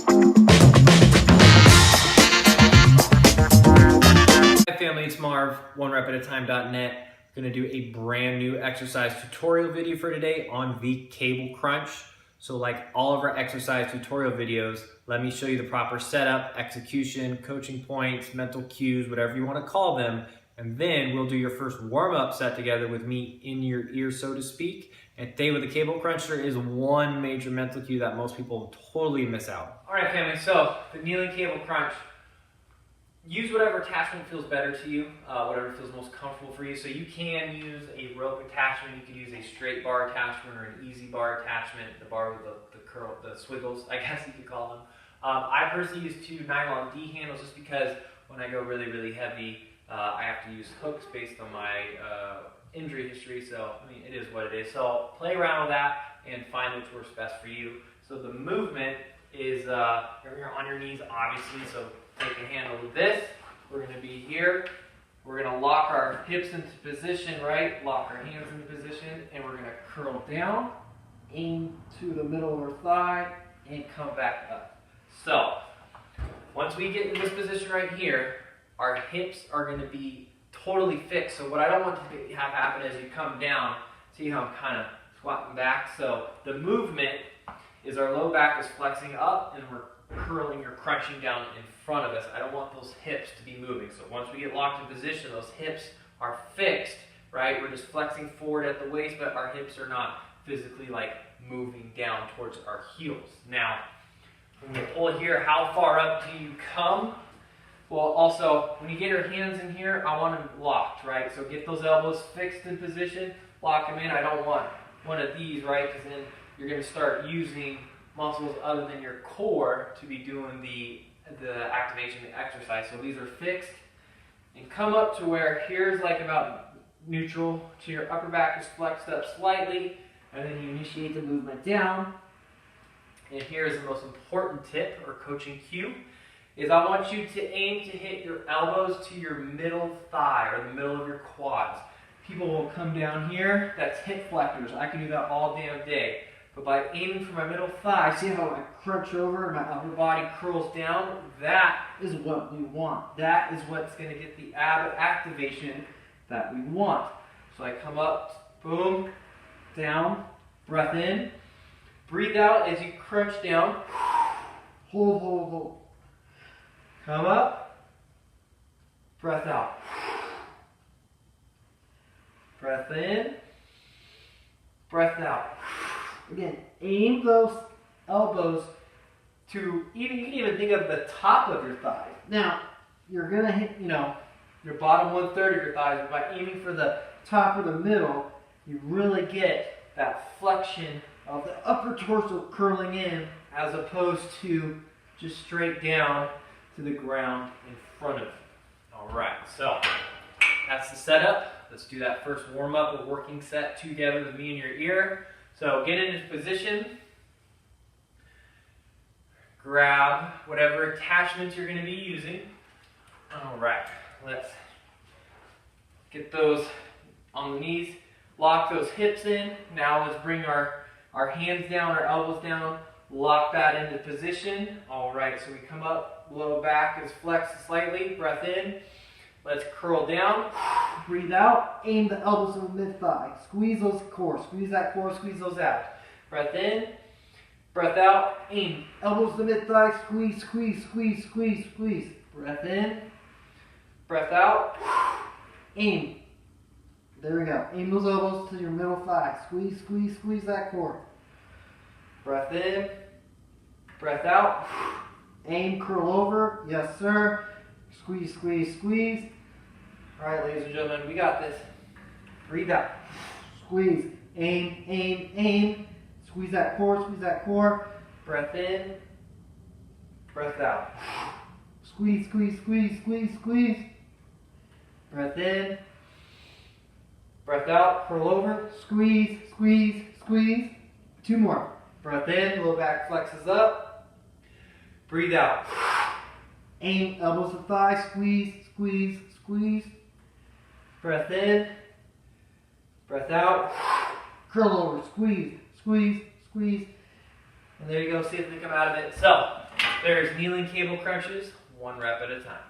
Hi family, it's Marv, onerepatatime.net. Going to do a brand new exercise tutorial video for today on the cable crunch. So like all of our exercise tutorial videos, let me show you the proper setup, execution, coaching points, mental cues, whatever you want to call them. And then we'll do your first warm-up set together with me in your ear, so to speak. And today with the cable crunch, there is one major mental cue that most people totally miss out. All right, family, so the kneeling cable crunch. Use whatever attachment feels better to you, whatever feels most comfortable for you. So you can use a rope attachment, you can use a straight bar attachment or an easy bar attachment, the bar with the curl, the swiggles, I guess you could call them. I personally use 2 nylon D handles just because when I go really, really heavy, I have to use hooks based on my injury history. So, I mean, it is what it is. So play around with that and find which works best for you. So the movement is, you're on your knees, obviously, so take a handle of this. We're going to be here. We're going to lock our hips into position, right? Lock our hands into position, and we're going to curl down, aim to the middle of our thigh, and come back up. So, once we get in this position right here, our hips are going to be totally fixed. So what I don't want to have happen is you come down, see how I'm kind of squatting back? So the movement is our low back is flexing up, and we're curling or crunching down in front of us. I don't want those hips to be moving. So once we get locked in position, those hips are fixed, right? We're just flexing forward at the waist, but our hips are not physically like moving down towards our heels. Now, when you pull here, how far up do you come? Well, also, when you get your hands in here, I want them locked, right? So get those elbows fixed in position, lock them in. I don't want one of these, right? Because then you're going to start using muscles other than your core to be doing the activation, the exercise. So these are fixed, and come up to where here's like about neutral, to your upper back is flexed up slightly, and then you initiate the movement down. And here's the most important tip or coaching cue, is I want you to aim to hit your elbows to your middle thigh or the middle of your quads. People will come down here, that's hip flexors. I can do that all damn day. But by aiming for my middle thigh, see how I crunch over and my upper body curls down? That is what we want. That is what's going to get the ab activation that we want. So I come up, boom, down, breath in, breathe out as you crunch down, hold, hold, hold. Come up, breath out. Breath in, breath out. Again, aim those elbows to, you can even think of the top of your thighs. Now, you're going to hit, your bottom 1/3 of your thighs, but by aiming for the top or the middle, you really get that flexion of the upper torso curling in as opposed to just straight down to the ground in front of you. All right, so that's the setup. Let's do that first warm-up or working set together with me in your ear. So get into position, grab whatever attachments you're going to be using. All right, let's get those on the knees, lock those hips in. Now let's bring our hands down, our elbows down, lock that into position. All right, so we come up, low back is flexed slightly, breath in. Let's curl down, breathe out, aim the elbows to the mid-thigh. Squeeze those core, squeeze that core, squeeze those abs. Breath in, breath out, aim. Elbows to the mid-thigh, squeeze, squeeze, squeeze, squeeze, squeeze. Breath in, breath out, aim. There we go. Aim those elbows to your middle thigh. Squeeze, squeeze, squeeze that core. Breath in, breath out, aim, curl over. Yes, sir. Squeeze, squeeze, squeeze. All right, ladies and gentlemen, we got this. Breathe out. Squeeze. Aim, aim, aim. Squeeze that core, squeeze that core. Breath in. Breath out. Squeeze, squeeze, squeeze, squeeze, squeeze. Breath in. Breath out. Curl over. Squeeze, squeeze, squeeze. 2 more. Breath in. Low back flexes up. Breathe out. Aim, elbows to thigh, squeeze, squeeze, squeeze. Breath in, breath out, curl over, squeeze, squeeze, squeeze. And there you go, see if they come out of it. So, There's kneeling cable crunches, 1 rep at a time.